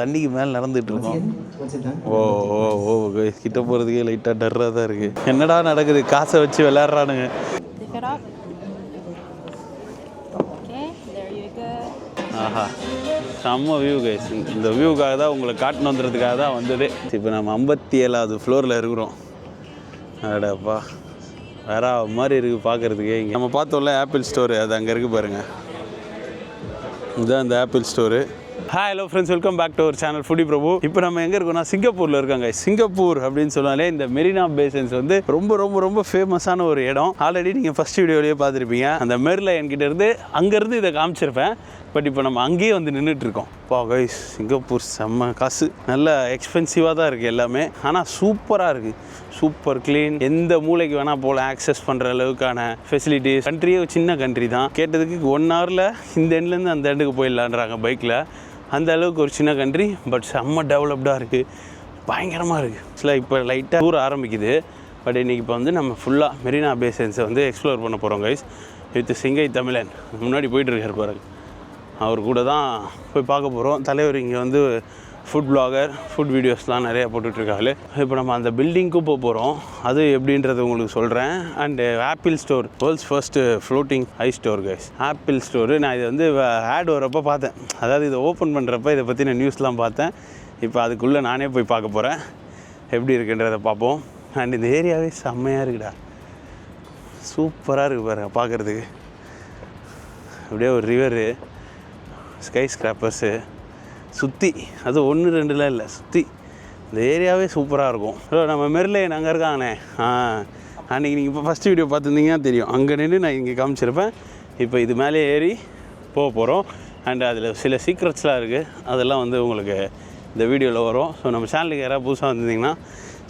தண்ணிக்கு மேலே நடந்துட்டு இருக்கோம். ஓ ஓ ஓ கிட்ட போகிறதுக்கே லைட்டாக டர்ராக தான் இருக்குது. என்னடா நடக்குது? காசை வச்சு விளையாடுறானுங்க. ஆஹா, செம்ம வியூ கைஸ். இந்த வியூக்காக தான் உங்களை காட்டணும் வந்துறதுக்காக தான் வந்தது. இப்போ நம்ம 57வது ஃப்ளோரில் இருக்கிறோம். அடப்பா வேற மாதிரி இருக்குது பார்க்குறதுக்கே. இங்கே நம்ம பார்த்தோம்ல ஆப்பிள் ஸ்டோரு, அது அங்கே இருக்குது பாருங்கள். இதுதான் இந்த Apple store. Hi hello friends, welcome back to our channel foodie Prabhu. இப்போ நம்ம எங்கே இருக்கோம்னா சிங்கப்பூரில் இருக்காங்க. சிங்கப்பூர் அப்படின்னு சொன்னாலே இந்த மெரினா பேசன்ஸ் வந்து ரொம்ப ரொம்ப ரொம்ப ஃபேமஸான ஒரு இடம். ஆல்ரெடி நீங்கள் ஃபஸ்ட் வீடியோலேயே பார்த்துருப்பீங்க. அந்த மெரிலைன் கிட்ட இருந்து அங்கேருந்து இதை காமிச்சிருப்பேன். பட் இப்போ நம்ம அங்கேயே வந்து நின்றுட்டுருக்கோம். பா கைஸ், சிங்கப்பூர் செம்ம காசு, நல்ல எக்ஸ்பென்சிவாக தான் இருக்குது எல்லாமே. ஆனால் சூப்பராக இருக்குது, சூப்பர் க்ளீன். எந்த மூளைக்கு வேணால் போல் ஆக்சஸ் பண்ணுற அளவுக்கான ஃபெசிலிட்டிஸ். கண்ட்ரியே சின்ன கண்ட்ரி தான். கேட்டதுக்கு 1 ஹவரில் இந்த எண்ட்லேருந்து அந்த எண்டுக்கு போயிடலான்றாங்க பைக்கில். அந்த அளவுக்கு ஒரு சின்ன கண்ட்ரி, பட் செம்ம டெவலப்டாக இருக்குது, பயங்கரமாக இருக்குது. ஆக்சுவலாக இப்போ லைட்டாக டூர் ஆரம்பிக்குது. பட் இன்றைக்கி இப்போ வந்து நம்ம ஃபுல்லாக மெரினா பேசன்ஸை வந்து எக்ஸ்ப்ளோர் பண்ண போகிறோம் கைஸ். வித் சிங்கை தமிழன் முன்னாடி போயிட்டுருக்கார் பாருங்க. அவர் கூட தான் போய் பார்க்க போகிறோம். தலைவர் இங்கே வந்து ஃபுட் பிளாகர், ஃபுட் வீடியோஸ்லாம் நிறையா போட்டுட்ருக்காரு. இப்போ நம்ம அந்த பில்டிங்க்கும் போக போகிறோம். அது எப்படின்றது உங்களுக்கு சொல்கிறேன். And apple store, world's first floating I store guys. Apple store நான் இது வந்து ஆட் வரப்போ பார்த்தேன். அதாவது இதை ஓப்பன் பண்ணுறப்ப இதை பற்றின நியூஸ்லாம் பார்த்தேன். இப்போ அதுக்குள்ளே நானே போய் பார்க்க போகிறேன். எப்படி இருக்குன்றதை பார்ப்போம். அண்ட் இந்த ஏரியாவே செம்மையாக இருக்குடா, சூப்பராக இருக்குது பாருங்க பார்க்குறதுக்கு. அப்படியே ஒரு ரிவரு, ஸ்கை ஸ்கிராப்பர்ஸு சுற்றி, அது 1 2லாம் இல்லை, சுற்றி இந்த ஏரியாவே சூப்பராக இருக்கும். நம்ம மெரிலைன் அங்கே இருக்காங்கண்ணே. அன்றைக்கி நீங்கள் இப்போ ஃபஸ்ட்டு வீடியோ பார்த்துருந்தீங்கன்னா தெரியும். அங்கே நின்று நான் இங்கே காமிச்சிருப்பேன். இப்போ இது மேலே ஏறி போக போகிறோம். அண்ட் அதில் சில சீக்ரெட்ஸ்லாம் இருக்குது, அதெல்லாம் வந்து உங்களுக்கு இந்த வீடியோவில் வரும். ஸோ நம்ம சேனலுக்கு யாராவது புதுசாக வந்திருந்தீங்கன்னா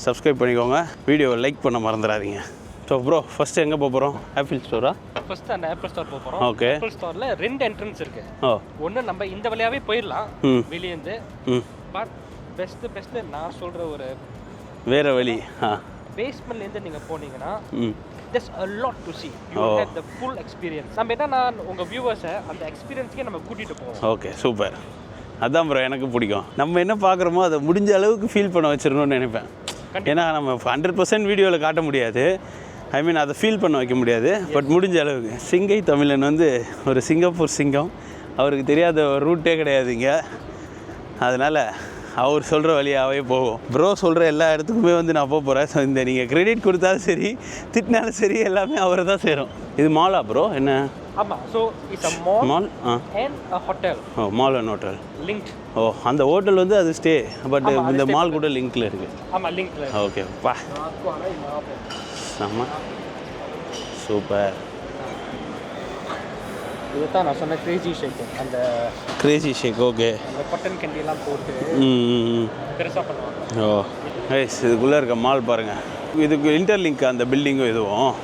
சப்ஸ்கிரைப் பண்ணிக்கோங்க, வீடியோவை லைக் பண்ண மறந்துடாதீங்க. ஸோ ப்ரோ, ஃபஸ்ட்டு எங்கே போக போகிறோம்? ஆப்பிள் ஸ்டோரா? ஃபர்ஸ்ட் அந்த ஆப்பிள் ஸ்டோர் போக போகிறோம். ஓகே. ஆப்பிள் ஸ்டோரில் 2 என்ட்ரன்ஸ் இருக்குது. ஒன்று நம்ம இந்த வழியாகவே போயிடலாம் வெளியேந்து. பட் பெஸ்ட்டு நான் சொல்கிற ஒரு வேறு வழி. பேஸ்மெண்ட்லேருந்து நீங்கள் போனீங்கன்னா there's a lot to see. You get the full experience. நம்ம என்ன உங்கள் வியூவர்ஸை அந்த எக்ஸ்பீரியன்ஸ்க்கே நம்ம கூட்டிகிட்டு போவோம். Okay, super. அதான் ப்ரோ எனக்கு பிடிக்கும். நம்ம என்ன பார்க்குறோமோ அதை முடிஞ்ச அளவுக்கு ஃபீல் பண்ண வச்சிடணும்னு நினைப்பேன். ஏன்னா நம்ம 100% வீடியோவில் காட்ட முடியாது, ஐ மீன் அதை ஃபீல் பண்ண வைக்க முடியாது. பட் முடிஞ்ச அளவுக்கு. சிங்கை தமிழன் வந்து ஒரு சிங்கப்பூர் சிங்கம். அவருக்கு தெரியாத ஒரு ரூட்டே கிடையாதுங்க. அதனால் அவர் சொல்கிற வழியாகவே போகும். ப்ரோ சொல்கிற எல்லா இடத்துக்குமே வந்து நான் போக போகிறேன். ஸோ இந்த நீங்கள் கிரெடிட் கொடுத்தாலும் சரி, திட்டினாலும் சரி, எல்லாமே அவரை தான் சேரும். இது மாலா ப்ரோ? என்ன? ஆமாம். So it's a mall and a hotel. Oh, mall and hotel link. Oh, அந்த ஹோட்டல் வந்து அது ஸ்டே, பட் இந்த மால் கூட லிங்க்கில் இருக்குது. ஆமாம், லிங்க்கில். ஓகே பா, ஆமாம், சூப்பர். இதுதான் நான் சொன்ன கிரேசி ஷேக். அந்த கிரேசி ஷேக். ஓகே. அந்த பட்டன் கேண்டிலாம் போட்டு பெருசாக பண்ணுவாங்க. ஓ கைஸ், இதுக்குள்ளே இருக்க மால் பாருங்கள். இதுக்கு இன்டர்லிங்க் அந்த பில்டிங்கும் இதுவும்.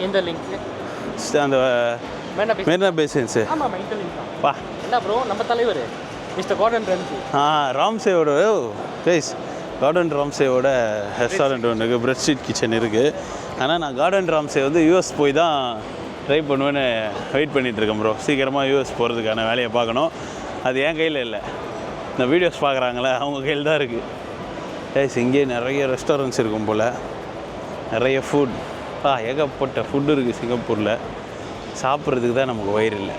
எந்த லிங்க்? அந்த மெரினா பேசன்ஸு. ஆமாம், இன்டர்லிங்க் தான். பா, என்ன ப்ரோ, நம்ம தலைவர் மிஸ்டர் கார்டன் ரம்சே. ராம்சேவோட கைஸ், கார்டன் ராம்சேவோட ரெஸ்டாரண்ட் ஒன்று இருக்குது, பிரெட் ஸ்ட்ரீட் கிச்சன் இருக்குது. ஆனால் நான் கார்டன் ராம்சே வந்து யூஎஸ் போய் தான் ட்ரை பண்ணுவேன்னு வெயிட் பண்ணிகிட்ருக்கேன் ப்ரோ. சீக்கிரமாக யூஎஸ் போகிறதுக்கான வேலையை பார்க்கணும். அது என் கையில் இல்லை, இந்த வீடியோஸ் பார்க்குறாங்களே அவங்க கையில் தான் இருக்குது. கைஸ், இங்கே நிறைய ரெஸ்டாரண்ட்ஸ் இருக்கும் போல், நிறைய ஃபுட். ஏகப்பட்ட ஃபுட்டு இருக்குது சிங்கப்பூரில். சாப்பிட்றதுக்கு தான் நமக்கு வயிறு இல்லை,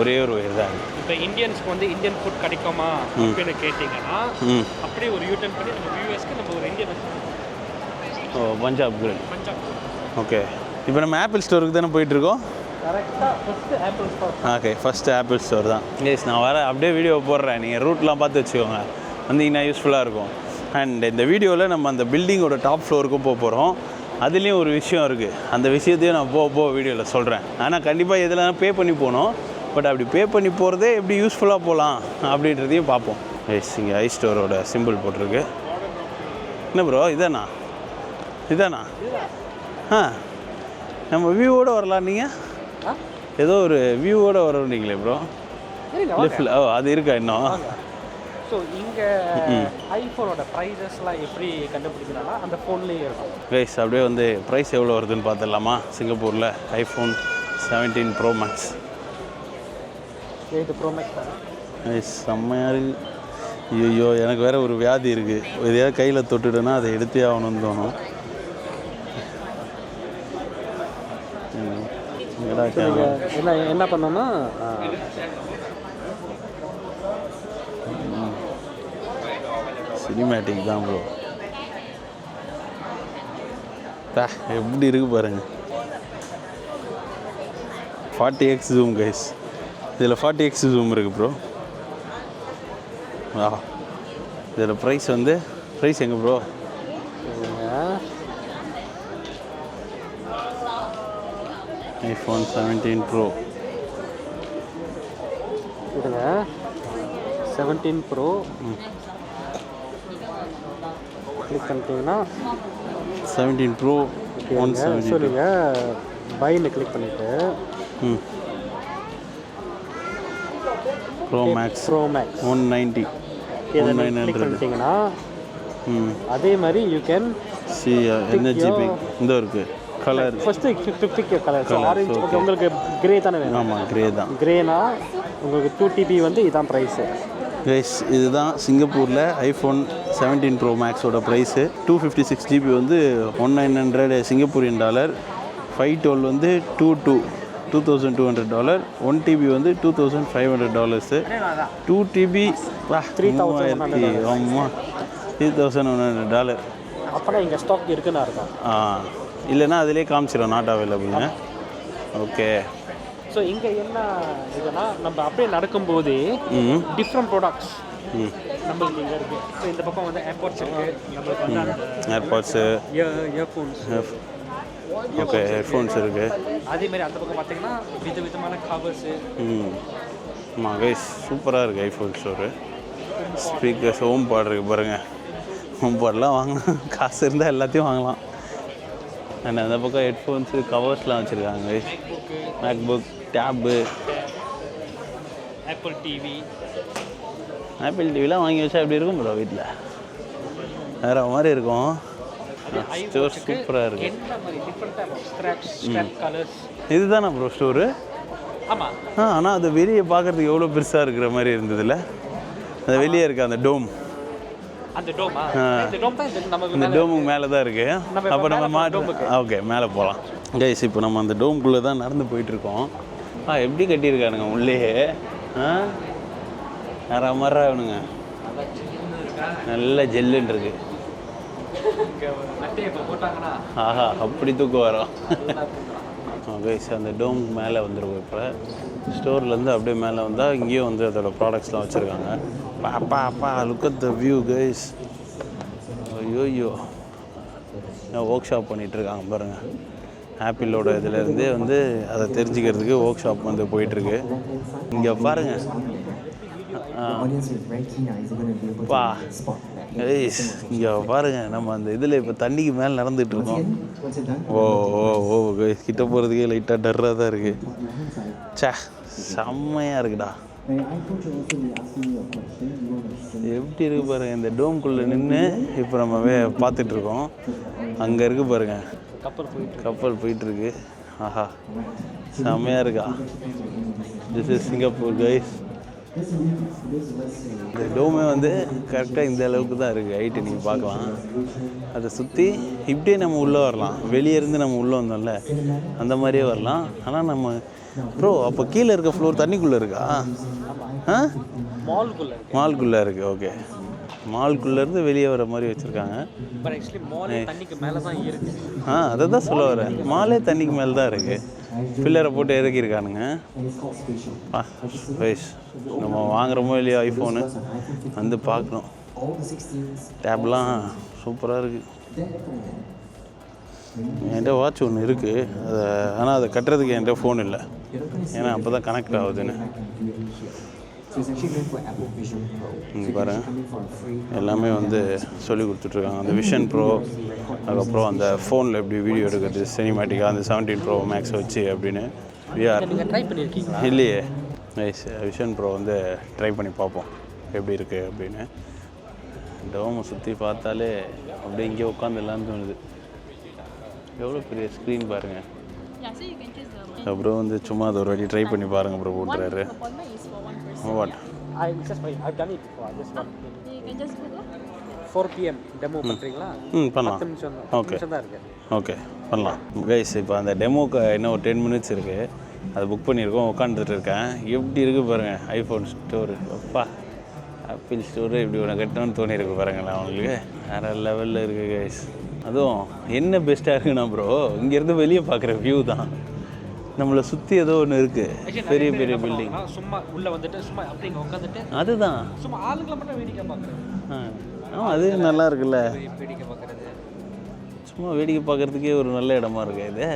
ஒரே ஒரு வயிறு தான். இப்போ இந்தியன்ஸ்க்கு வந்து இந்தியன் ஃபுட் கிடைக்குமா அப்படின்னு கேட்டிங்கன்னா அப்படியே ஒரு யூட்டர்ன் பண்ணி நம்ம யூஎஸ்க்கு நம்ம ஒரு இந்தியன். ஓ, பஞ்சாப் கிரில். பஞ்சாப். ஓகே. இப்போ நம்ம ஆப்பிள் ஸ்டோருக்கு தானே போயிட்டுருக்கோம். கரெக்டாக first apple store. Okay, first apple store தான். எஸ், நான் வர அப்படியே வீடியோ போடுறேன். நீங்கள் ரூட்லாம் பார்த்து வச்சுக்கோங்க, வந்தீங்கன்னா யூஸ்ஃபுல்லாக இருக்கும். அண்ட் இந்த வீடியோவில் நம்ம அந்த பில்டிங்கோட டாப் ஃப்ளோருக்கும் போக போகிறோம். அதுலேயும் ஒரு விஷயம் இருக்குது, அந்த விஷயத்தையும் நான் போக வீடியோவில் சொல்கிறேன். ஆனால் கண்டிப்பாக இதெல்லாம் பே பண்ணி போகணும். பட் அப்படி பே பண்ணி போகிறதே எப்படி யூஸ்ஃபுல்லாக போகலாம் அப்படின்றதையும் பார்ப்போம். எஸ், இங்கே ஐ ஸ்டோரோட சிம்பிள் போட்டிருக்கு. என்ன ப்ரோ, இதானா? நம்ம வியூவோடு வரலாம். நீங்கள் ஏதோ ஒரு வியூவோடு வரீங்களே ப்ரோ லிஃப்டில். ஓ, அது இருக்கா இன்னும்? ஸோ இங்கே ஐஃபோனோட ப்ரைஸஸ்லாம் எப்படி கண்டுபிடிக்கிறாங்கன்னா அந்த ஃபோன்லேயே இருக்கும். கைஸ், அப்படியே வந்து ப்ரைஸ் எவ்வளோ வருதுன்னு பார்த்துடலாமா? சிங்கப்பூரில் ஐஃபோன் 17 ப்ரோ மேக்ஸ். இது ப்ரோ மேக்ஸ் தான். கைஸ், செம்மையாக இருக்குது. ஐயோ எனக்கு வேற ஒரு வியாதி இருக்குது, எதையாவது கையில் தொட்டுட்டேன்னா அதை எடுத்தே ஆகணும்னு தோணும். என்ன பண்ணோம்னா சினிமேட்டிக் தான் ப்ரோ. எப்படி இருக்கு பாருங்க. 40x zoom guys. இதில் 40x ஜூம் இருக்குது ப்ரோ. இதில் ப்ரைஸ் எங்கே ப்ரோ? IPhone 17 bro. இதுங்க 17 ப்ரோ கிளிக் பண்ணிட்டீங்கன்னா 17 ப்ரோ 170 சொல்லுங்க. பைன்னு கிளிக் பண்ணிவிட்டு ப்ரோ மேக்ஸ் 190 கிளிக் பண்ணிட்டீங்கன்னா அதே மாதிரி யூ கேன் சி என்ன ஜிபி இந்த இருக்குது colour. First pick colour orange. Okay, உங்களுக்கு கிரே தானே வேணும்? ஆமாம், கிரே தான். கிரேனா உங்களுக்கு 2 TB வந்து இதான் ப்ரைஸு கைஸ். இதுதான் சிங்கப்பூரில் ஐஃபோன் 17 ப்ரோ மேக்ஸோட ப்ரைஸு. 256 GB வந்து 1900 சிங்கப்பூரியன் டாலர். 512 வந்து $2200. 1 TB வந்து $2500. 2 TB $3,100. ஆமாம், $3,100. அப்போனா இங்கே ஸ்டாக் இருக்குன்னு அர்த்தம். இல்லைன்னா அதிலே காமிச்சிடும் நாட் அவைலபிள்னு. ஓகே. ஸோ இங்கே என்ன இதுனா நம்ம அப்படியே நடக்கும்போதே டிஃப்ரெண்ட் ப்ராடக்ட்ஸ் நம்மளுக்கு இங்கே இருக்குது. ஸோ இந்த பக்கம் வந்து ஏர்பாட்ஸ் இருக்குது, நம்மளுக்கு வந்து ஏர்பாட்ஸு, இயர்ஃபோன்ஸ். ஓகே, ஹெட்ஃபோன்ஸ் இருக்குது. அதேமாதிரி அந்த பக்கம் பார்த்தீங்கன்னா விதவிதமான கவர்ஸு. ஆமாம் கைஸ், சூப்பராக இருக்குது ஐஃபோன் ஸ்டோரு. ஸ்பீக்கர்ஸ், ஹோம் பாட் இருக்குது பாருங்கள். ஹோம் பாட்லாம் வாங்கினா காசு இருந்தால் எல்லாத்தையும் வாங்கலாம். அண்ட் அந்த பக்கம் ஹெட்ஃபோன்ஸு, கவர்ஸ்லாம் வச்சுருக்காங்க. மேக்புக், டேபு, ஆப்பிள் டிவிலாம் வாங்கி வச்சா எப்படி இருக்கும் ப்ரோ? வீட்டில் வேறு மாதிரி இருக்கும். ஸ்டோர் சூப்பராக இருக்குது. இதுதானா ப்ரோ ஸ்டோரு? ஆமாம். ஆனால் அது வெளியே பார்க்குறதுக்கு எவ்வளோ பெருசாக இருக்கிற மாதிரி இருந்ததுல்ல? அது வெளியே இருக்குது அந்த டோம். அந்த டோமா? இந்த டோம் தான் இந்த டோமுக்கு மேலே தான் இருக்குது. அப்போ நம்ம ஓகே, மேலே போகலாம் கைஸ். இப்போ நம்ம அந்த டோம்குள்ளே தான் நடந்து போயிட்டுருக்கோம். எப்படி கட்டியிருக்கானுங்க உள்ளேயே. வேற மாதிரி ஆகணுங்க, நல்ல ஜெல்லுன்னு இருக்கு. ஆஹா, அப்படி தூக்கம் வரும் கைஸ். அந்த டோம் மேலே வந்துருக்கும். இப்போ ஸ்டோர்லேருந்து அப்படியே மேலே வந்தால் இங்கேயும் வந்து அதோட ப்ராடக்ட்ஸ்லாம் வச்சுருக்காங்க. அப்பா look at the view guys. ஐயோ, ஒர்க் ஷாப் பண்ணிகிட்ருக்காங்க பாருங்கள். ஆப்பிளோட இதிலேருந்தே வந்து அதை தெரிஞ்சுக்கிறதுக்கு ஒர்க் ஷாப் வந்து போயிட்டுருக்கு. இங்கே பாருங்கள். கைஸ் இங்கே பாருங்கள், நம்ம அந்த இதில் இப்போ தண்ணிக்கு மேலே நடந்துகிட்ருக்கோம். ஓ கைஸ், கிட்ட போகிறதுக்கே லைட்டாக டர்ராக தான் இருக்குது. செம்மையாக இருக்குடா. எப்படி இருக்குது பாருங்கள். இந்த டோம்குள்ளே நின்று இப்போ நம்ம பார்த்துட்ருக்கோம். அங்கே இருக்குது பாருங்கள், கப்பல் போயிட்டுருக்கு. ஆஹா, செம்மையாக இருக்கா. This is Singapore guys. இந்த டோமே வந்து கரெக்டாக இந்த அளவுக்கு தான் இருக்குது ஹைட்டு. நீங்கள் பார்க்கலாம், அதை சுற்றி இப்படியே நம்ம உள்ளே வரலாம். வெளியே இருந்து நம்ம உள்ளே வந்தோம்ல, அந்த மாதிரியே வரலாம். ஆனால் நம்ம ப்ரோ அப்போ கீழே இருக்க ஃப்ளோர் தண்ணிக்குள்ளே இருக்கா? மால்குள்ளே இருக்குது. ஓகே, மால்குள்ளேருந்து வெளியே வர மாதிரி வச்சுருக்காங்க. அதை தான் சொல்ல வரேன். மாலே தண்ணிக்கு மேலே தான் இருக்குது. பில்லரை போட்டு இறக்கியிருக்கானுங்க. வைஸ் நம்ம வாங்குகிறோமோ இல்லையா ஐஃபோனு வந்து பார்க்குறோம். டேப்லாம் சூப்பராக இருக்குது. என்கிட்ட வாட்ச் ஒன்று இருக்குது, அதை ஆனால் அதை கட்டுறதுக்கு என்கிட்ட ஃபோன் இல்லை. ஏன்னா அப்போ தான் கனெக்ட் ஆகுதுன்னு. பாருங்கள், எல்லாமே வந்து சொல்லி கொடுத்துட்ருக்காங்க. அந்த விஷன் ப்ரோ, அதுக்கப்புறம் அந்த ஃபோனில் எப்படி வீடியோ எடுக்கிறது சினிமேட்டிக்காக அந்த 17 ப்ரோ மேக்ஸ் வச்சு அப்படின்னு. இல்லையே நைஸ். விஷன் ப்ரோ வந்து ட்ரை பண்ணி பார்ப்போம் எப்படி இருக்குது அப்படின்னு. டோமை சுற்றி பார்த்தாலே அப்படியே இங்கே உட்காந்துடலான்னு தோணுது. எவ்வளோ பெரிய ஸ்க்ரீன் பாருங்கள். அப்புறம் வந்து சும்மா அதை ஒரு வாட்டி ட்ரை பண்ணி பாருங்கள் ப்ரோ போட்டுறாரு. What? I've done it before. I just want can just go. 4 PM demo பண்ணுறீங்களா? பண்ணலாம். 10 நிமிஷம் தான். ஓகே தான் இருக்குது. ஓகே பண்ணலாம் கைஸ். இப்போ அந்த டெமோக்கு இன்னும் ஒரு 10 மினிட்ஸ் இருக்குது. அது புக் பண்ணியிருக்கோம், உட்காந்துட்டு இருக்கேன். எப்படி இருக்குது பாருங்கள் ஐஃபோன் ஸ்டோரு. அப்பா ஆப்பிள் ஸ்டோரு இப்படி ஒன்று கட்டணும்னு தோணியிருக்கு பாருங்களேன் அவங்களுக்கு. வேறு லெவலில் இருக்குது கைஸ். அதுவும் என்ன பெஸ்ட்டாக இருக்குன்னா ப்ரோ, இங்கேருந்து வெளியே பார்க்குற வியூ தான். நம்மளை சுற்றி ஏதோ ஒன்று இருக்குது, பெரிய பெரிய பில்டிங். சும்மா உள்ளே வந்துட்டு சும்மா அப்படிங்க உட்காந்துட்டு அதுதான் சும்மா ஆளுங்களை மட்டும் வேடிக்கை பார்க்குறது. அது நல்லா இருக்குல்ல, வேடிக்கை பார்க்குறது, சும்மா வேடிக்கை பார்க்குறதுக்கே ஒரு நல்ல இடமா இருக்கு இது.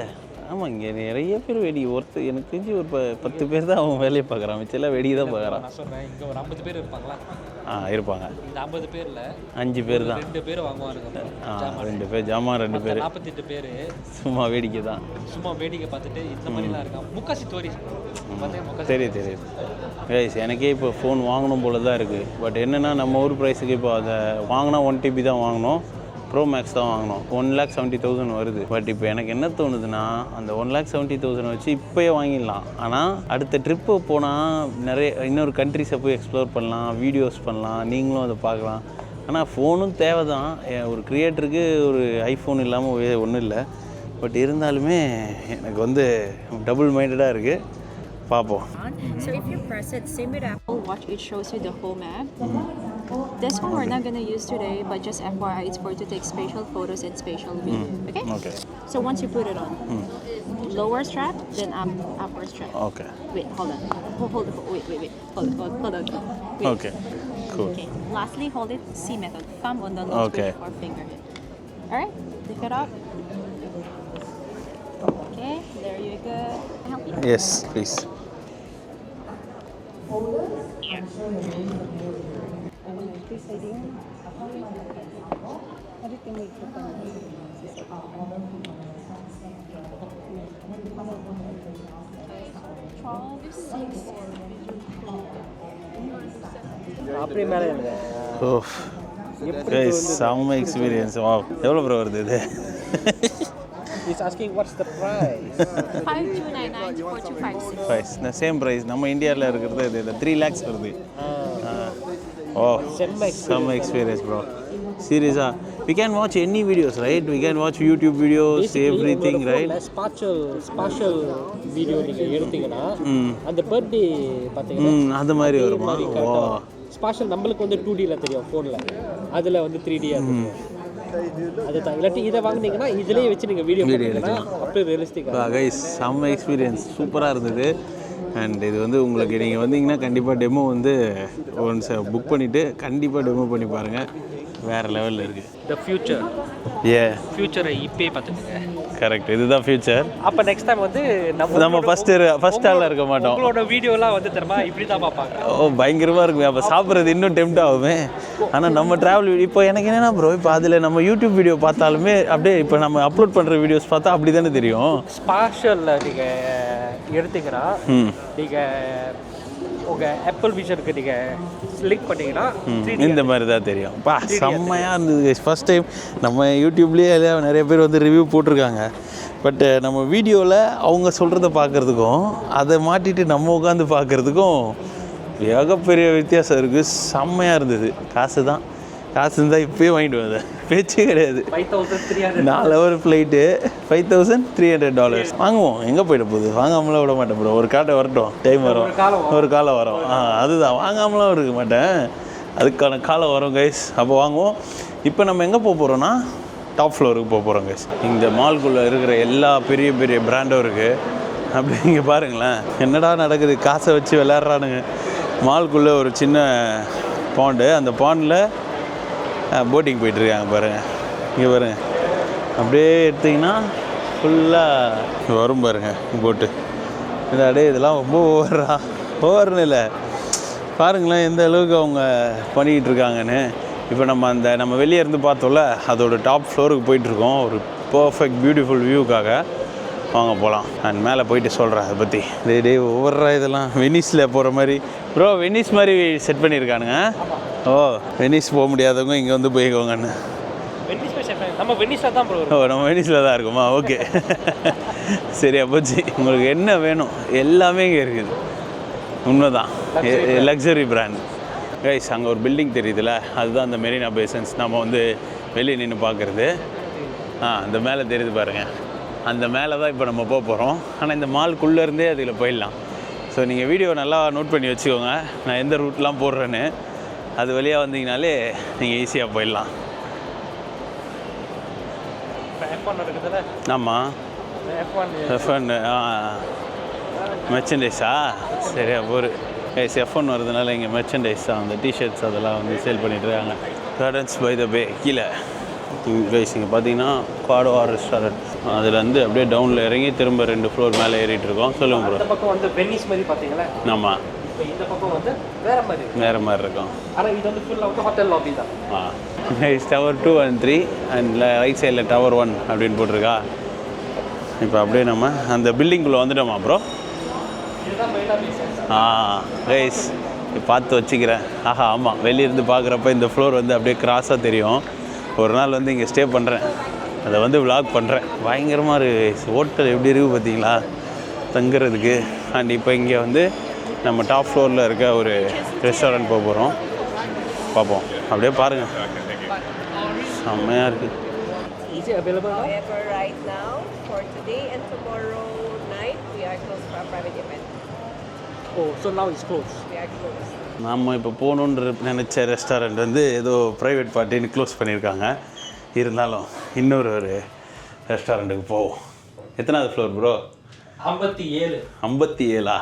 ஆமாம், இங்கே நிறைய பேர் வேடிக்கை எனக்கு தெரிஞ்சு ஒரு 10 பேர் தான் அவன் வேலையை பார்க்குறான், மிச்செல்லாம் வேடிக்கை தான் பார்க்குறான். நான் சொல்கிறேன், இங்கே ஒரு 50 பேர் இருப்பாங்களா? இருப்பாங்க. இந்த 50 பேரில் 5 பேர் தான், 2 பேர் வாங்குவானுங்க. 2 பேர் ஜாமான், 2 பேர் 48 பேர் சும்மா வேடிக்கை தான். சும்மா வேடிக்கை பார்த்துட்டு இந்த மாதிரிலாம் இருக்கான். முக்காசி தோரி தெரியுது கைஸ். எனக்கே இப்போ ஃபோன் வாங்கணும் போல தான் இருக்குது. பட் என்னென்னா நம்ம ஊர் ப்ரைஸுக்கு இப்போ அதை வாங்கினா 1 TB தான் வாங்கணும், ப்ரோ மேக்ஸ் தான் வாங்கணும். 1,70,000 வருது. பட் இப்போ எனக்கு என்ன தோணுதுன்னா, அந்த 1,70,000 வச்சு இப்போயே வாங்கிடலாம். ஆனால் அடுத்த ட்ரிப்பு போனால் நிறைய இன்னொரு கண்ட்ரிஸை போய் எக்ஸ்ப்ளோர் பண்ணலாம், வீடியோஸ் பண்ணலாம், நீங்களும் அதை பார்க்கலாம். ஆனால் ஃபோனும் தேவை தான். ஒரு க்ரியேட்டருக்கு ஒரு ஐஃபோன் இல்லாமல் ஒன்றும் இல்லை. பட் இருந்தாலுமே எனக்கு வந்து டபுள் மைண்டடாக இருக்குது. பார்ப்போம். So if you press it, same with Apple Watch, it shows you the home app. This one we're not going to use today, but just FYI, it's for to take spatial photos and spatial view. Okay? Okay. So once you put it on, lower strap, then upper strap. Okay. Wait, hold on. Hold wait. Hold on. Wait. Okay. Cool. Okay. Lastly, hold it C method. Thumb on the nose Okay. or finger here. Alright, lift it up. Okay, there you go. Can I help you? Yes, please. அப்படியே மேலே ஓ guys, செம்ம experience. வா, எவ்வளோ bro வருது இது? He's asking what's the price. 5299 to 4256. Price same price. நம்ம இந்தியாவில் இருக்கிறது இது 3 lakhs வருது. ஓ செம்ம எக்ஸ்பீரியன்ஸ் ப்ரோ. சீரியஸாக we can watch any videos, right? We can watch YouTube videos, everything, right? Special video நீங்கள் எடுத்தீங்கன்னா அந்த பர்த்டே பார்த்தீங்கன்னா அந்த மாதிரி வருமா? ஓ, ஸ்பாஷல் நம்மளுக்கு வந்து 2Dல தெரியும் ஃபோனில், அதில் வந்து 3D இருக்கும். அதுதான். இல்லாட்டி இதை வாங்கினீங்கன்னா இதுலேயே வச்சு நீங்கள் வீடியோ எடுக்கலாம், அப்படியே ரியலிஸ்டிக்காக. கைஸ், செம்ம எக்ஸ்பீரியன்ஸ், சூப்பராக இருந்தது. அண்ட் இது வந்து உங்களுக்கு நீங்கள் வந்தீங்கன்னா கண்டிப்பாக டெமோ வந்து ஒன்ஸ் புக் பண்ணிவிட்டு கண்டிப்பாக டெமோ பண்ணி பாருங்கள். வேறு லெவலில் இருக்குது. The future. ஃபியூச்சரை இப்போயே பார்த்துக்கோங்க. கரெக்ட், இதுதான் ஃபியூச்சர். அப்போ நெக்ஸ்ட் டைம் வந்து நம்ம ஃபஸ்ட் ஆளில் இருக்க மாட்டோம். உங்களோட வீடியோலாம் வந்து தெரியுமா இப்படி தான் பார்ப்பாங்க. ஓ, பயங்கரமாக இருக்குமே. அப்போ சாப்பிட்றது இன்னும் டெம்ட் ஆகுமே. ஆனால் நம்ம ட்ராவல் இப்போ எனக்கு என்னென்னா ப்ரோ, இப்போ அதில் நம்ம யூடியூப் வீடியோ பார்த்தாலுமே அப்படியே இப்போ நம்ம அப்லோட் பண்ணுற வீடியோஸ் பார்த்தா அப்படி தானே தெரியும். ஸ்பாஷலில் நீங்கள் எடுத்தீங்கன்னா நீங்கள் உங்கள் ஆப்பிள் விஷனுக்கு நீங்கள் லிங்க் பண்ணிங்கன்னா இந்த மாதிரி தான் தெரியும். பா, செம்மையாக இருந்தது. ஃபஸ்ட் டைம் நம்ம யூடியூப்லேயே நிறைய பேர் வந்து ரிவ்யூ போட்டிருக்காங்க. பட் நம்ம வீடியோவில் அவங்க சொல்கிறத பார்க்குறதுக்கும் அதை மாட்டிட்டு நம்ம உட்காந்து பார்க்குறதுக்கும் ஏகப்பெரிய வித்தியாசம் இருக்குது. செம்மையாக இருந்தது. காசு இருந்தால் இப்போயே வாங்கிட்டு வந்தேன், பேச்சே கிடையாது. 4 hour ஃப்ளைட்டு, $5,300 வாங்குவோம். எங்கே போய்ட்டு போகுது? வாங்காமலாம் விட மாட்டேன் ப்ரோ. ஒரு காட்டை வரட்டும், டைம் வரும், ஒரு காலம் வரும். அதுதான், வாங்காமலாம் இருக்க மாட்டேன், அதுக்கான காலம் வரும் கைஸ், அப்போ வாங்குவோம். இப்போ நம்ம எங்கே போக போகிறோன்னா டாப் ஃப்ளோருக்கு போக போகிறோம் கைஸ். இந்த மால்குள்ளே இருக்கிற எல்லா பெரிய பெரிய பிராண்டும் இருக்குது. அப்படி இங்கே பாருங்களேன், என்னடா நடக்குது, காசை வச்சு விளையாடுறானுங்க. மால்குள்ளே ஒரு சின்ன பாண்டு, அந்த பாண்டில் போட்டிங் போயிட்டுருக்காங்க பாருங்கள். இங்கே பாருங்கள், அப்படியே எடுத்திங்கன்னா ஃபுல்லாக வரும் பாருங்கள் போட்டு. இந்த அப்படியே இதெல்லாம் ரொம்ப ஓவர்னு இல்லை, பாருங்களேன் எந்த அளவுக்கு அவங்க பண்ணிக்கிட்டு இருக்காங்கன்னு. இப்போ நம்ம வெளியே இருந்து பார்த்தோம்ல, அதோட டாப் ஃப்ளோருக்கு போயிட்டுருக்கோம் ஒரு பர்ஃபெக்ட் பியூட்டிஃபுல் வியூக்காக. வாங்க போகலாம். நான் மேலே போயிட்டு சொல்கிறேன் அதை பற்றி. டே ஒவ்வொரு இதெல்லாம் வெனிஸில் போகிற மாதிரி ப்ரோ, வெனிஸ் மாதிரி செட் பண்ணியிருக்கானுங்க. ஓ, வெனிஸ் போக முடியாதவங்க இங்கே வந்து போய்க்கோங்கன்னு. நம்ம வெனிஸில் தான் ப்ரோ. ஓ, நம்ம வெனிஸில் தான் இருக்குமா? ஓகே, சரியா போச்சு. உங்களுக்கு என்ன வேணும் எல்லாமே இங்கே இருக்குது. உண்மைதான், லக்ஸரி பிராண்ட். கைஸ் அங்கே ஒரு பில்டிங் தெரியுதுல்ல, அதுதான் அந்த மெரினா பே சன்ஸ் நம்ம வந்து வெளியே நின்று பார்க்குறது. அந்த மேலே தெரியுது பாருங்கள், அந்த மேலே தான் இப்போ நம்ம போக போகிறோம். ஆனால் இந்த மால்குள்ளேருந்தே அதில் போயிடலாம். ஸோ நீங்கள் வீடியோ நல்லா நோட் பண்ணி வச்சுக்கோங்க, நான் எந்த ரூட்லாம் போடுறேன்னு. அது வழியாக வந்தீங்கனாலே நீங்கள் ஈஸியாக போயிடலாம். ஆமாம், F1 மெர்ச்சன்டைஸா? சரியா போரு F1 வரதுனால இங்கே மெர்ச்சன்டைஸ் தான், அந்த டிஷர்ட்ஸ் அதெல்லாம் வந்து சேல் பண்ணிட்டுருக்காங்க. கார்டன்ஸ் பை த பே கீழே கைஸ் இங்கே பார்த்தீங்கன்னா குவாடோ ரெஸ்டாரண்ட். அதில் வந்து அப்படியே டவுனில் இறங்கி திரும்ப 2 ஃப்ளோர் மேலே ஏறிட்டு இருக்கோம். சொல்லுங்க ப்ரோ. இந்த பக்கம் வந்து வெனிஸ் மாதிரி பார்த்தீங்களா? ஆமாம். இப்போ இந்த பக்கம் வந்து வேறு மாதிரி இருக்கும். ஆனால் இது வந்து ஃபுல்லாக வந்து ஹோட்டல் லாபி தான். டவர் 2 and 3 அண்ட் ரைட் சைடில் டவர் 1 அப்படின்னு போட்டிருக்கா. இப்போ அப்படியே நம்ம அந்த பில்டிங்குள்ளே வந்துட்டோமா ப்ரோ? கைஸ் பார்த்து வச்சுக்கிறேன். ஆமாம், வெளியிருந்து பார்க்குறப்ப இந்த ஃப்ளோர் வந்து அப்படியே கிராஸாக தெரியும். ஒரு நாள் வந்து இங்கே ஸ்டே பண்ணுறேன், அதை வந்து விளாக் பண்ணுறேன். பயங்கரமாக இருக்குது ஹோட்டல், எப்படி இருக்குது பார்த்தீங்களா தங்குறதுக்கு. அண்ட் இப்போ இங்கே வந்து நம்ம டாப் ஃப்ளோரில் இருக்க ஒரு ரெஸ்டாரண்ட் போக போகிறோம். பார்ப்போம், அப்படியே பாருங்கள், செம்மையாக இருக்குது. Is it available now? However, right now, for today and tomorrow night, we are closed for a private event. Oh, so now it's closed. We are closed. நாம் இப்போ போகணுன்ற நினச்ச ரெஸ்டாரண்ட் வந்து ஏதோ ப்ரைவேட் பார்ட்டின்னு க்ளோஸ் பண்ணியிருக்காங்க. இருந்தாலும் இன்னொரு ரெஸ்டாரண்ட்டுக்கு போவோம். எத்தனாவது ஃப்ளோர் ப்ரோ? 57. 57ஆ?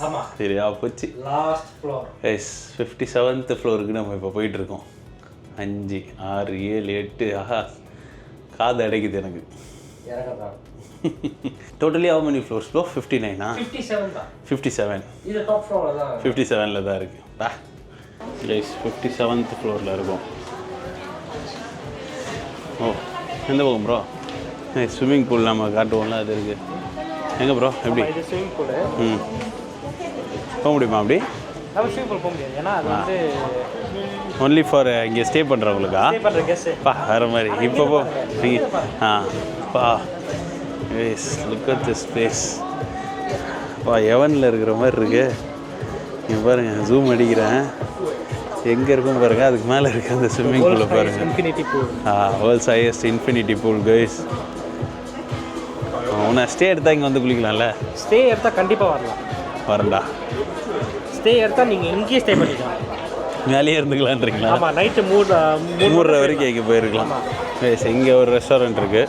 ஆமாம், சரியா போச்சு. Last floor. 57th ஃப்ளோருக்கு நம்ம இப்போ போயிட்டுருக்கோம். 5 6 7 8 காது அடைக்குது எனக்கு. Totally how many floors bro? 59 ஆ? 57 தான். 57. இது டாப் ஃப்ளோரில் தான். 57ல் தான் இருக்குது. கைஸ் 57th ஃப்ளோரில் இருக்கும். ஓ, எந்த பக்கம் ப்ரோ? ஸ்விம்மிங் பூல் நம்ம காட்டுவோம்ல, அது இருக்குது. எங்கே ப்ரோ? எப்படி? இது ஸ்விம்மிங் பூல். போக முடியுமா அப்படி? நம்ம ஸ்விம்மிங் பூல் போக முடியாது, ஏன்னா அது வந்து ஒன்லி ஃபார் இங்கே ஸ்டே பண்ணுறவங்களுக்கா? ஸ்டே பண்ணுற கெஸ்ட். வேறு மாதிரி. இப்போ yes, look at this place. எவனில் இருக்கிற மாதிரி இருக்கு. இங்கே பாருங்கள், ஜூம் அடிக்கிறேன், எங்கே இருக்கும் பாருங்கள், அதுக்கு மேலே இருக்குது அந்த ஸ்விம்மிங் பூலில் பாருங்கள். Infinity pool. World's highest infinity pool guys. உன்னை ஸ்டே எடுத்தால் இங்கே வந்து குளிக்கலாம்ல? ஸ்டே எடுத்தால் கண்டிப்பாக வரண்டா. ஸ்டே எடுத்தால் நீங்கள் இங்கேயே ஸ்டே பண்ணிக்கலாம், மேலேயே இருந்துக்கலான்றீங்களா? ஆமாம், நைட்டு 3 வரைக்கும் இங்கே போயிருக்கலாம். கைஸ் இங்கே ஒரு ரெஸ்டாரண்ட் இருக்குது.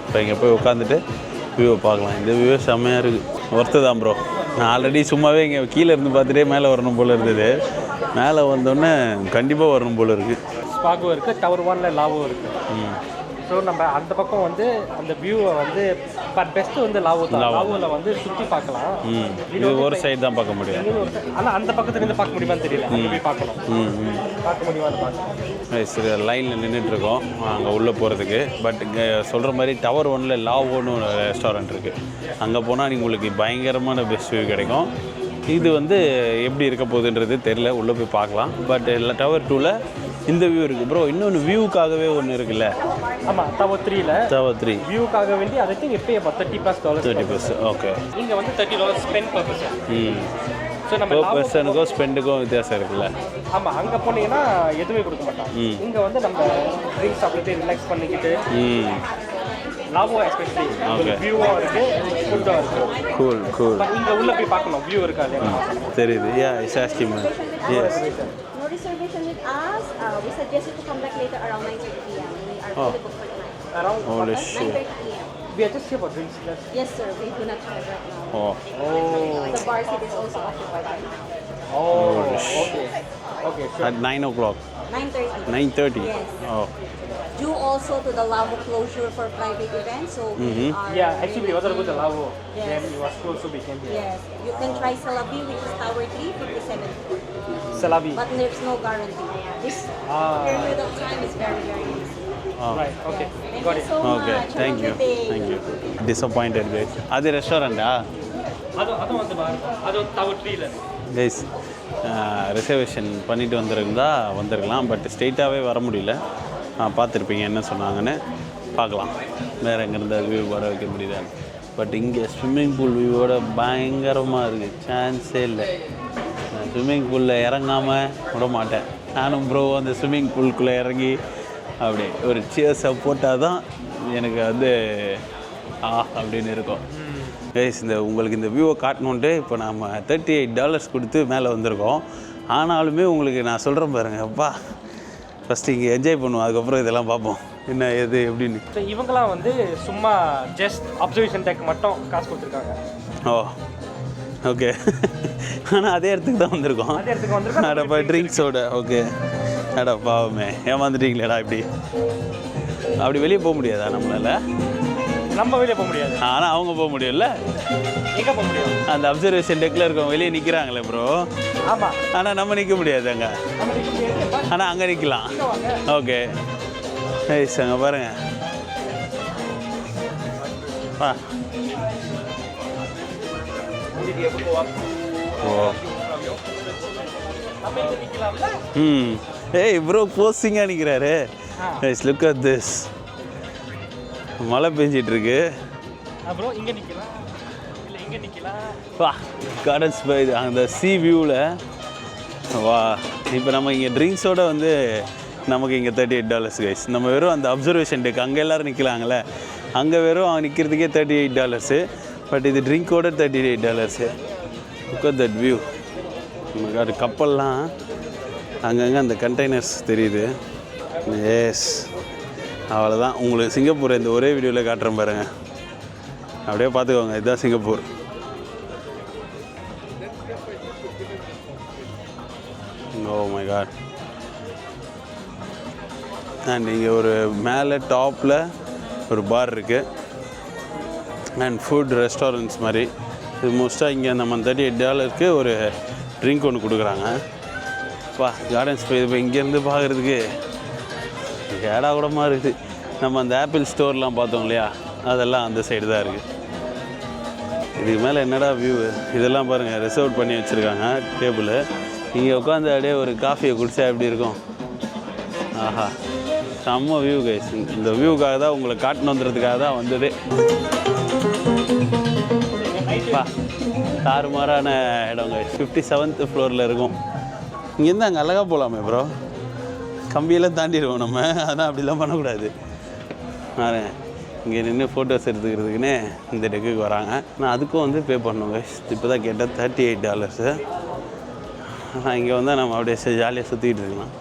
இப்போ இங்கே போய் உட்காந்துட்டு வியூவை பார்க்கலாம். இந்த வியூவே செம்மையாக இருக்குது, ஒர்த்து தான் ப்ரோ. நான் ஆல்ரெடி சும்மாவே இங்கே கீழே இருந்து பார்த்துட்டே மேலே வரணும் போல் இருந்தது. மேலே வந்தோடனே கண்டிப்பாக வரணும் போல் இருக்குது. ஸ்பாகோ இருக்குது, டவர் 1ல் லாவோ இருக்குது. ஸோ நம்ம அந்த பக்கம் வந்து அந்த வியூவை வந்து பட் பெஸ்ட்டு வந்து லாவோவில் வந்து சுற்றி பார்க்கலாம். இது ஒரு சைடு தான் பார்க்க முடியும். ஆனால் அந்த பக்கத்துலேருந்து பார்க்க முடியுமான்னு தெரியல, அங்கே போய் பார்க்கணும். பார்க்க முடியுமான்னு பார்க்கலாம். சரி, லைனில் நின்றுட்டுருக்கோம் அங்கே உள்ளே போகிறதுக்கு. பட் இங்கே சொல்கிற மாதிரி டவர் 1ல் லாவோன்னு ஒரு ரெஸ்டாரண்ட் இருக்குது. அங்கே போனால் உங்களுக்கு பயங்கரமான பெஸ்ட் வியூ கிடைக்கும். இது வந்து எப்படி இருக்க போகுதுன்றது தெரில, உள்ளே போய் பார்க்கலாம். பட் டவர் 2ல் இந்த வியூ இருக்குது ப்ரோ. இன்னொன்று வியூக்காகவே ஒன்று இருக்குல்ல? ஆமாம், டவர் 3 வியூக்காக வேண்டி அதுக்கு எப்பயே $30+. 30+. ஓகே. இங்கே வந்து $30 ஸ்பெண்ட் பர் பர்சன். ஸோ நம்ம பர்சனுக்கும் ஸ்பெண்டுக்கும் வித்தியாசம் இருக்குல்ல? ஆமாம், அங்கே போனீங்கன்னா எதுவுமே கொடுக்க மாட்டாங்க. இங்கே வந்து நம்ம ட்ரிங்க்ஸ் சாப்பிட்டு ரிலாக்ஸ் பண்ணிக்கிட்டு லாவோ எஸ்பெஷலி வியூவாக இருக்குது, ஃபுட்டாக இருக்குது. கூல். இங்கே உள்ளே போய் பார்க்கணும், வியூ இருக்கா இல்லையா தெரியுது. Is asking me. Yes. No reservation with us. We suggest you to come back later around 9:30 p.m. We are fully booked for tonight. Around Holy shit. 9:30 p.m. we are just here for drinks. Yes, sir. We do not have right now. Oh. The bar seat is also occupied right now. Okay, sure. At 9 o'clock. 9:30. 9:30. Yes. Oh. Due also to the Lavo closure for private events, so we are. Yeah, actually we wanted to go to Lavo. Yes. Then it was closed, so we came here. Yes, you can try Salabi, which is Tower 3, 57. Salabi. But there's no guarantee. This period of time is very, very easy. Right. Okay. Thank Got you it. so Okay. much. Thank Have a you. good day. Thank you. Disappointed guys. அது ரெஸ்டாரண்டா? அது வந்து பாரு. அது Tower 3ல. Guys reservation பண்ணிட்டு வந்திருக்கலாம். But ஸ்ட்ரெயிட்டாகவே வர முடியல. பார்த்துருப்பீங்க என்ன சொன்னாங்கன்னு. பார்க்கலாம் வேறு எங்கேருந்து வியூ வர வைக்க முடியுதா. பட் இங்கே ஸ்விம்மிங் பூல் வியூவோட பயங்கரமாக இருக்குது, சான்ஸே இல்லை. ஸ்விம்மிங் பூலில் இறங்காமல் விட மாட்டேன். நானும் ப்ரோ அந்த ஸ்விம்மிங் பூலுக்குள்ளே இறங்கி அப்படி ஒரு சியர்ஸை போட்டால் தான் எனக்கு வந்து அப்படின்னு இருக்கும். கைஸ் உங்களுக்கு இந்த வியூவை காட்டணுன்ட்டு இப்போ நம்ம $38 கொடுத்து மேலே வந்திருக்கோம். ஆனாலுமே உங்களுக்கு நான் சொல்கிறேன் பாருங்கள், அப்பா ஃபஸ்ட்டு இங்கே என்ஜாய் பண்ணுவோம், அதுக்கப்புறம் இதெல்லாம் பார்ப்போம் என்ன எது எப்படின்னு. இவங்களாம் வந்து சும்மா ஜஸ்ட் அப்சர்வேஷன் டெக் மட்டும் காசு கொடுத்துருக்காங்க. ஓ ஓகே. ஆனால் அதே இடத்துக்கு தான் வந்திருக்கோம். அதே இடத்துக்கு வந்திருக்கோம். அடப்பா ட்ரிங்க்ஸோட. ஓகே அடா பாவமே ஏமாந்துட்டீங்களேடா. இப்படி அப்படி வெளியே போக முடியாதா நம்மளால? நம்ம வெளியே போக முடியாது, ஆனால் அவங்க போக முடியும்ல. எங்கே போக முடியும்? அந்த அப்சர்வேஷன் டெக்கில் இருக்கவங்க வெளியே நிற்கிறாங்களே ப்ரோ. ஆமாம், ஆனால் நம்ம நிற்க முடியாது அங்கே. ஆனால் அங்கே நிற்கலாம். Okay nice. அங்கே பாருங்கள். வா. ஓ ஏய் ப்ரோ போஸ்டிங்காக நிற்கிறாரு. Nice look at this. மழை பெஞ்சிட்ருக்கு. அப்புறம் இங்கே நிற்கலாம், இல்லை இங்கே நிற்கலாம். வா கார்டன்ஸ் பை அந்த சி வியூவில். வா இப்போ நம்ம இங்கே ட்ரிங்க்ஸோடு வந்து நமக்கு இங்கே $38 கைஸ். நம்ம வெறும் அந்த அப்சர்வேஷன் டெக் அங்கே எல்லோரும் நிற்கலாங்களே, அங்கே வெறும் நிற்கிறதுக்கே $38. பட் இது ட்ரிங்க்கோட $38. Look at that view. நமக்கு அது கப்பல்லாம் அங்கங்கே அந்த கண்டெய்னர்ஸ் தெரியுது. எஸ் அவ்வளோதான். உங்களுக்கு சிங்கப்பூர் இந்த ஒரே வீடியோவில் காட்டுறேன் பாருங்கள், அப்படியே பார்த்துக்கோங்க. இதுதான் Singapore. Oh my god. And இங்கே ஒரு மேலே டாப்பில் ஒரு பார் இருக்குது அண்ட் ஃபுட் ரெஸ்டாரண்ட்ஸ் மாதிரி. இது மோஸ்ட்டாக இங்கே நம்ம $38 ஒரு ட்ரிங்க் ஒன்று கொடுக்குறாங்க. வா கார்டன்ஸ் போய் இப்போ இங்கேருந்து பார்க்குறதுக்கு ஏடா கூடமாக இருக்குது. நம்ம அந்த ஆப்பிள் ஸ்டோர்லாம் பார்த்தோம் இல்லையா, அதெல்லாம் அந்த சைடு தான் இருக்குது. இதுக்கு மேலே என்னடா வியூ. இதெல்லாம் பாருங்கள் ரிசர்வ் பண்ணி வச்சுருக்காங்க டேபிள். இங்கே உட்காந்து அப்படியே ஒரு காஃபியை குடித்தா எப்படி இருக்கும். ஆஹா செம்ம வியூ கைஸ். இந்த வியூக்காக தான் உங்களை காட்டணும் வந்துறதுக்காக தான் வந்ததே. பா தாறுமாறான இடம் கைஸ். 57th ஃப்ளோரில் இருக்கும். இங்கேருந்து அங்கே அழகாக போகலாமே ப்ரோ. கம்பியெல்லாம் தாண்டிடுவோம் நம்ம, ஆனால் அப்படிலாம் பண்ணக்கூடாது. இங்கே நின்று ஃபோட்டோஸ் எடுத்துக்கிறதுக்குன்னே இந்த டெக்குக்கு வராங்க. நான் அதுக்கும் வந்து பே பண்ணணும் கைஸ். இப்போ தான் கேட்டால் $38. ஆனால் இங்கே வந்தால் நம்ம அப்படியே ஜாலியாக சுற்றிக்கிட்டு இருக்கலாம்.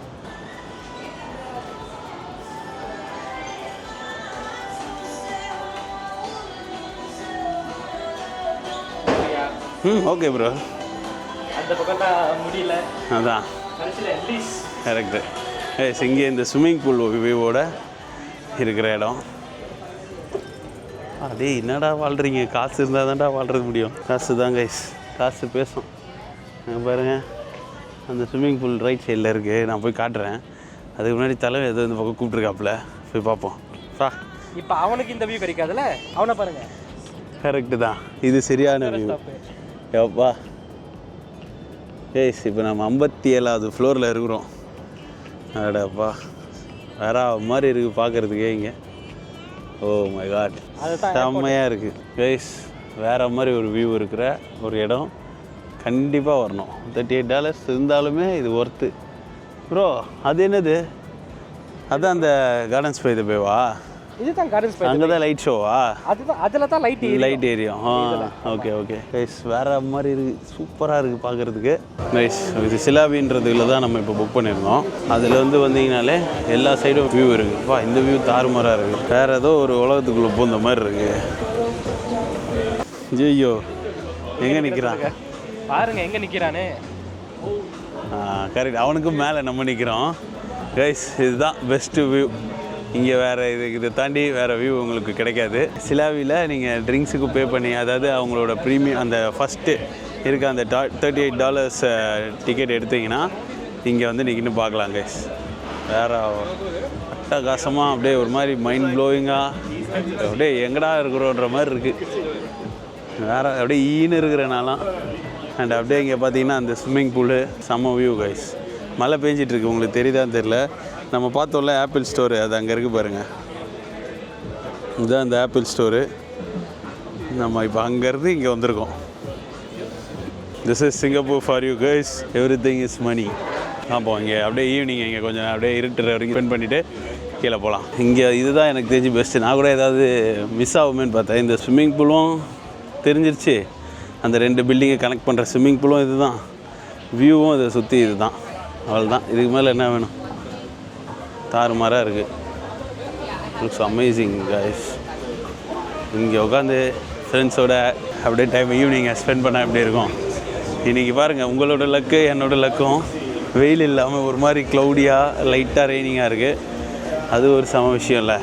Okay bro. அந்த பக்கம் தான் முடியல, அதான் அட்லீஸ்ட் கரெக்டு. இங்கே இந்த ஸ்விம்மிங் பூல் வியூவோட இருக்கிற இடம். அதே என்னடா வாழ்கிறீங்க, காசு இருந்தால் தான்டா வாழ்றது முடியும். காசு தான் கைஸ், காசு பேசும். பாருங்கள் அந்த ஸ்விம்மிங் பூல் ரைட் சைடில் இருக்குது. நான் போய் காட்டுறேன். அதுக்கு முன்னாடி தலைவன் ஏதோ இந்த பக்கம் கூப்பிட்ருக்காப்புல, போய் பார்ப்போம். பா இப்போ அவனுக்கு இந்த வியூ கிடைக்காதுல்ல, அவனை பாருங்கள். கரெக்டு தான், இது சரியான வியூ. எப்பா ஏய்ஸ் இப்போ நம்ம 57வது ஃப்ளோரில் இருக்கிறோம். அடப்பா வேற மாதிரி இருக்குது பார்க்குறதுக்கே இங்கே. ஓ மை காட் செம்மையாக இருக்குது கைஸ். வேறு மாதிரி ஒரு வியூ இருக்கிற ஒரு இடம். கண்டிப்பாக வரணும். $38 இருந்தாலுமே இது ஒர்த்து ப்ரோ. அது என்னது? அதுதான் அந்த கார்டன்ஸ் பை த பேவா? இதுதான் கார்டன்ஸ் பை. அங்கே தான் லைட் ஷோவா? அதுதான், அதில் தான் லைட் ஏரியும். Okay okay guys. வேறு மாதிரி இருக்குது, சூப்பராக இருக்குது பார்க்குறதுக்கு கைஸ். இது சிலாபின்றதுல தான் நம்ம இப்போ புக் பண்ணியிருந்தோம். அதில் வந்து வந்தீங்கனாலே எல்லா சைடும் வியூ இருக்குது. வா இந்த வியூ தாறுமாறாக இருக்குது. வேறு ஏதோ ஒரு உலகத்துக்குள்ளே போந்த மாதிரி இருக்குது. ஐயோ எங்கே நிற்கிறான் பாருங்க, எங்கே நிற்கிறானே. கரெக்ட், அவனுக்கு மேலே நம்ம நிற்கிறோம் கைஸ். இதுதான் பெஸ்ட்டு வியூ. இங்கே வேறு இதை தாண்டி வேறு வியூ உங்களுக்கு கிடைக்காது. சிலாவியில் நீங்கள் ட்ரிங்க்ஸுக்கு பே பண்ணி, அதாவது அவங்களோட ப்ரீமியம் அந்த ஃபஸ்ட்டு இருக்க அந்த $38 டிக்கெட் எடுத்திங்கன்னா இங்கே வந்து நிற்கின்னு பார்க்கலாம் கைஸ். வேறு அட்டகாசமாக அப்படியே ஒரு மாதிரி மைண்ட் ப்ளோயிங்காக அப்படியே எங்கடா இருக்கிறோன்ற மாதிரி இருக்குது. வேறு அப்படியே ஈன்னு இருக்கிறனாலாம். அண்ட் அப்படியே இங்கே பார்த்தீங்கன்னா அந்த ஸ்விம்மிங் பூலு செம்ம வியூ கைஸ். மழை பெஞ்சிட்ருக்கு, உங்களுக்கு தெரியுதான்னு தெரில. நம்ம பார்த்தோம்ல ஆப்பிள் ஸ்டோரு, அது அங்கே இருக்குது பாருங்கள். இதுதான் அந்த ஆப்பிள் ஸ்டோரு. நம்ம இப்போ அங்கேருந்து இங்கே வந்திருக்கோம். This is Singapore for you guys, everything is money. அப்போது இங்கே அப்படியே ஈவினிங் இங்கே கொஞ்சம் அப்படியே இருட்டுற வரைக்கும் ஸ்பெண்ட் பண்ணிவிட்டு கீழே போகலாம். இங்கே இதுதான் எனக்கு தெரிஞ்சு பெஸ்ட்டு. நான் கூட ஏதாவது மிஸ் ஆகுமேன்னு பார்த்தேன். இந்த ஸ்விம்மிங் பூலும் தெரிஞ்சிருச்சு, அந்த 2 பில்டிங்கை கனெக்ட் பண்ணுற ஸ்விம்மிங் பூலும் இது தான், வியூவும் இதை சுற்றி இது தான். அவ்வளோதான், இதுக்கு மேலே என்ன வேணும்? தாறுமாறாக இருக்குது. Looks amazing guys. இங்கே உட்காந்து ஃப்ரெண்ட்ஸோட அப்படியே டைம் ஈவினிங்கை ஸ்பெண்ட் பண்ணால் எப்படி இருக்கும்? இன்றைக்கி பாருங்கள், உங்களோட லக்கு என்னோடய லக்கும் வெயில் இல்லாமல் ஒரு மாதிரி க்ளவுடியாக லைட்டாக ரெய்னிங்காக இருக்குது. அது ஒரு சம விஷயம் இல்லை.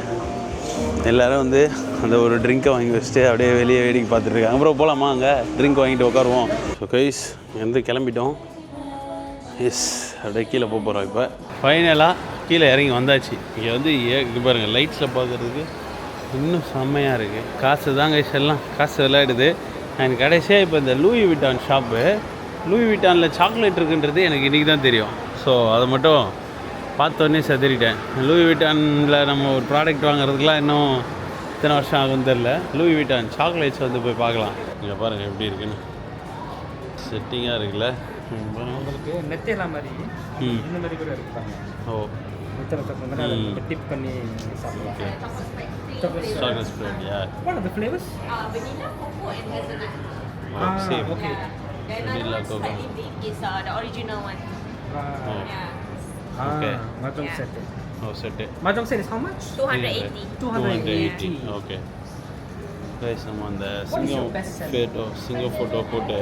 எல்லோரும் வந்து அந்த ஒரு ட்ரிங்க்கை வாங்கி வச்சுட்டு அப்படியே வெளியே வேடிக்கை பார்த்துட்ருக்காங்க. அப்புறம் போகலாமா அங்கே ட்ரிங்க் வாங்கிட்டு உட்காருவோம். ஸோ கைஸ் வந்து கிளம்பிட்டோம். எஸ், அப்படியே கீழே போக போகிறோம். இப்போ ஃபைனலாக கீழே இறங்கி வந்தாச்சு. இங்கே வந்து இங்கே பாருங்கள், லைட்ஸில் பார்க்குறதுக்கு இன்னும் செம்மையாக இருக்குது. காசு தான் கைஸ், எல்லாம் காசு விளையாடுது. எனக்கு கடைசியாக இப்போ இந்த லூயி விட்டான் ஷாப்பு, லூயி விட்டானில் சாக்லேட் இருக்குன்றது எனக்கு இன்றைக்கி தான் தெரியும். ஸோ அதை மட்டும் பார்த்தோன்னே சதறிட்டேன். லூயி விட்டானில் நம்ம ஒரு ப்ராடக்ட் வாங்குறதுக்குலாம் இன்னும் இத்தனை வருஷம் ஆகும்னு தெரில. லூயி விட்டான் சாக்லேட்ஸ் வந்து போய் பார்க்கலாம். இங்கே பாருங்கள் எப்படி இருக்குன்னு, செட்டிங்காக இருக்குல்ல. உங்களுக்கு நெத்தெல்லாம் மாதிரி இந்த மாதிரி கூட இருப்பாங்க. ஓ, நெத்தெல்லாம் டிப் பண்ணி சாப்பிடலாம். chocolate spread, yeah. What are the flavors? Vanilla, cocoa, and hazelnut. Same. Okay. Vanilla, cocoa. Is the original one. Oh, Ah, Okay. mahjong Yeah. set. oh, set it. Mahjong set is how much? 280. 280. Okay. Guys, நம்ம அந்த What is your best seller? சிங்கம் photo போட்டு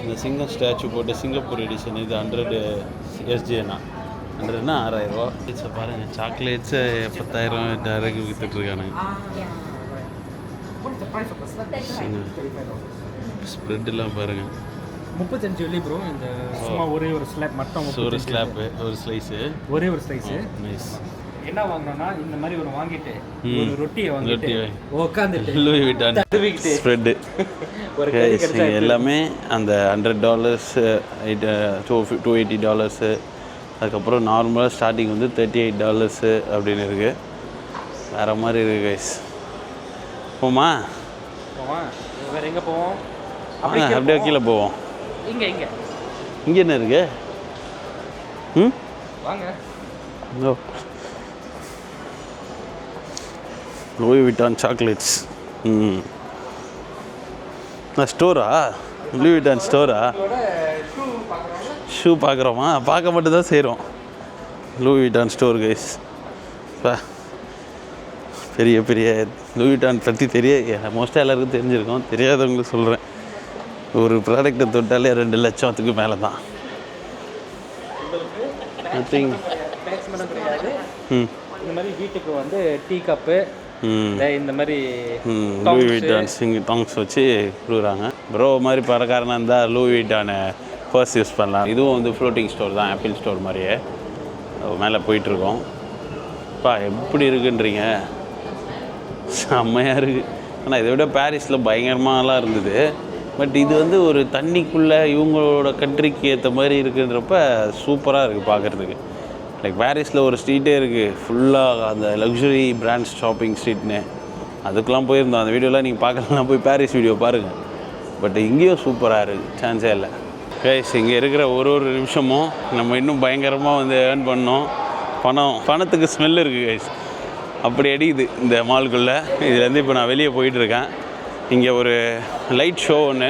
இந்த சிங்கம் statue போட்டு Singapore edition இது 100 SGனா 100னா 6000 ரூபா. இட்ஸை பாருங்கள், chocolates 10,000 8,000 விற்றுட்ருக்கானுங்க. Yeah. What is the price of the slab? $35. ஸ்ப்ரெட்டெல்லாம் பாருங்கள். 35 வெள்ளி ப்ரோ. இந்த சும்மா ஒரே ஒரு ஸ்லாப் மட்டும். ஒரு ஸ்லாப்பு, ஒரு ஸ்லைஸு, ஒரே ஒரு ஸ்லைஸு. நைஸ். என்ன வாங்கணும்னா இந்த மாதிரி ஒரு வாங்கிட்டு ஒரு ரொட்டியை வாங்கிட்டு ரொட்டியை உட்காந்துட்டு லூயி விட்டான் ஸ்ப்ரெட்டு ஒரு கறி கிடைச்சா எல்லாமே அந்த $100, $280, அதுக்கப்புறம் நார்மலாக ஸ்டார்டிங் வந்து $38 அப்படின்னு இருக்குது. வேறு மாதிரி இருக்குது கைஸ். போமா போவோம். வேற எங்கே போவோம்? அப்படியே கீழே போவோம். இங்கே இங்கே என்ன இருக்கு? வாங்க. Oh, Louis Vuitton chocolates. ஸ்டோரா? லூயி விட்டான் ஸ்டோரா? ஷூ பார்க்குறோமா? பார்க்க மட்டும் தான் செய்கிறோம். லூயி விட்டான் ஸ்டோர் கைஸ். பெரிய பெரிய லூயி விட்டான் பற்றி மோஸ்ட்டாக எல்லாருக்கும் தெரிஞ்சிருக்கும். தெரியாதவங்களுக்கு சொல்கிறேன், ஒரு ப்ராடக்டை தொட்டாலே 2 லட்சத்துக்கு மேலே தான். நத்திங். இந்த மாதிரி வீட்டுக்கு வந்து டீ கப்பு, இந்த மாதிரி லூயி விட்டான் டாங்ஸ் வச்சு கொடுக்குறாங்க. ப்ரோ மாதிரி பணக்காரனாக இருந்தால் லூயி விட்டானை பர்ஸ் யூஸ் பண்ணலாம். இதுவும் வந்து ஃப்ளோட்டிங் ஸ்டோர் தான், ஆப்பிள் ஸ்டோர் மாதிரியே. மேலே போயிட்டுருக்கோம். எப்படி இருக்குன்றீங்க? செம்மையாக இருக்குது. ஆனால் இதை விட பாரிஸில் பயங்கரமாகலாம் இருந்தது. பட் இது வந்து ஒரு தண்ணிக்குள்ளே இவங்களோட கண்ட்ரிக்கு ஏற்ற மாதிரி இருக்குன்றப்ப சூப்பராக இருக்குது பார்க்குறதுக்கு. லைக் பாரிஸில் ஒரு ஸ்ட்ரீட்டே இருக்குது ஃபுல்லாக அந்த லக்ஸுரி பிராண்ட்ஸ் ஷாப்பிங் ஸ்ட்ரீட்னு. அதுக்கெலாம் போயிருந்தோம். அந்த வீடியோலாம் நீங்கள் பார்க்கலாம், போய் பாரிஸ் வீடியோ பாருங்கள். பட் இங்கேயும் சூப்பராக இருக்குது, சான்ஸே இல்லை கைஸ். இங்கே இருக்கிற ஒரு நிமிஷமும் நம்ம இன்னும் பயங்கரமாக வந்து ஏர்ன் பண்ணோம். பணத்துக்கு ஸ்மெல் இருக்குது கைஸ், அப்படி அடிக்குது இந்த மால்குள்ளே. இதுலேருந்து இப்போ நான் வெளியே போயிட்டுருக்கேன். இங்கே ஒரு லைட் ஷோ ஒன்று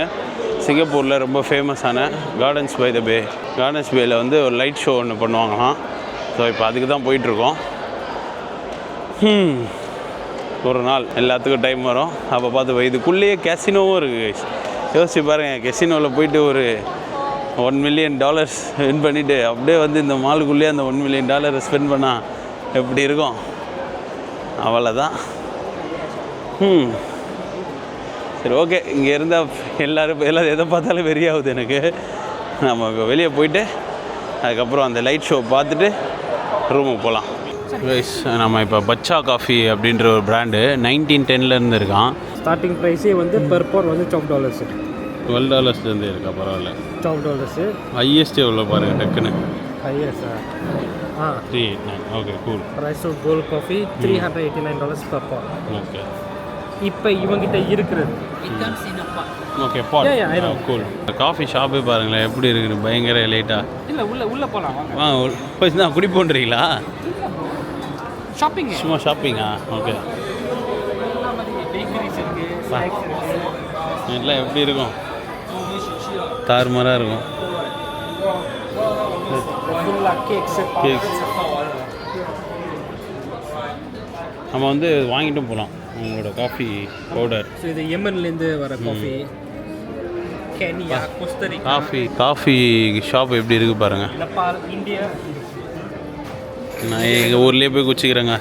சிங்கப்பூரில் ரொம்ப ஃபேமஸான gardens by the bay, gardens பேயில் வந்து ஒரு லைட் ஷோ ஒன்று பண்ணுவாங்களாம். ஸோ இப்போ அதுக்கு தான் போயிட்டுருக்கோம். ஒரு நாள் எல்லாத்துக்கும் டைம் வரும், அப்போ பார்த்து. இதுக்குள்ளேயே கேசினோவும் இருக்குது கைஸ். யோசிச்சு பாருங்கள், கெசினோவில் போயிட்டு ஒரு $1 மில்லியன் வின் பண்ணிவிட்டு அப்படியே வந்து இந்த மாலுக்குள்ளேயே அந்த $1 மில்லியன் ஸ்பெண்ட் பண்ணால் எப்படி இருக்கும்? அவ்வளோதான். சரி, ஓகே. இங்கே இருந்தால் எல்லோரும் எதை பார்த்தாலும் வெறியாகுது எனக்கு. நம்ம இப்போ வெளியே போயிட்டு அதுக்கப்புறம் அந்த லைட் ஷோ பார்த்துட்டு ரூமுக்கு போகலாம். கைஸ், நம்ம இப்போ பச்சா காஃபி அப்படின்ற ஒரு பிராண்டு 1910 இருக்கான். ஸ்டார்டிங் ப்ரைஸே வந்து பெர் பவர் வந்து $12. $12 இருக்கா? பரவாயில்ல. $12. ஹையஸ்ட் எவ்வளோ பாருங்கள் டக்குன்னு. Highest 389. Okay, cool. Price of gold coffee $389 per power. Okay, இப்போ இவங்கிட்ட இருக்கிறது. Okay pot. Yeah, I know. Cool. Coffee ஷாப்பே பாருங்களேன் எப்படி இருக்குது, பயங்கர லேட்டாக. இல்லை உள்ள போகலாம் வாங்க. போய் தான் குடி போன்றீங்களா? ஷாப்பிங் சும்மா ஷாப்பிங்கா? ஓகே. பேக்கரிஸ் இருக்குது, ஸ்நாக்ஸ் இருக்குது. எல்லாம் எப்படி இருக்கும்? தாறுமாறாக இருக்கும். ஃபுல்லாக கேக்ஸு Cakes. நம்ம வந்து வாங்கிட்டும் போகலாம் உங்களோட காஃபி பவுடர். ஸோ இது யெமன்லேருந்து வர coffee. Kenya, Costa Rica, coffee shop எப்படி இருக்குது பாருங்கள். நேபாள், இந்தியா. நான் எங்கள் ஊர்லேயே போய் குச்சிக்கிறேங்க.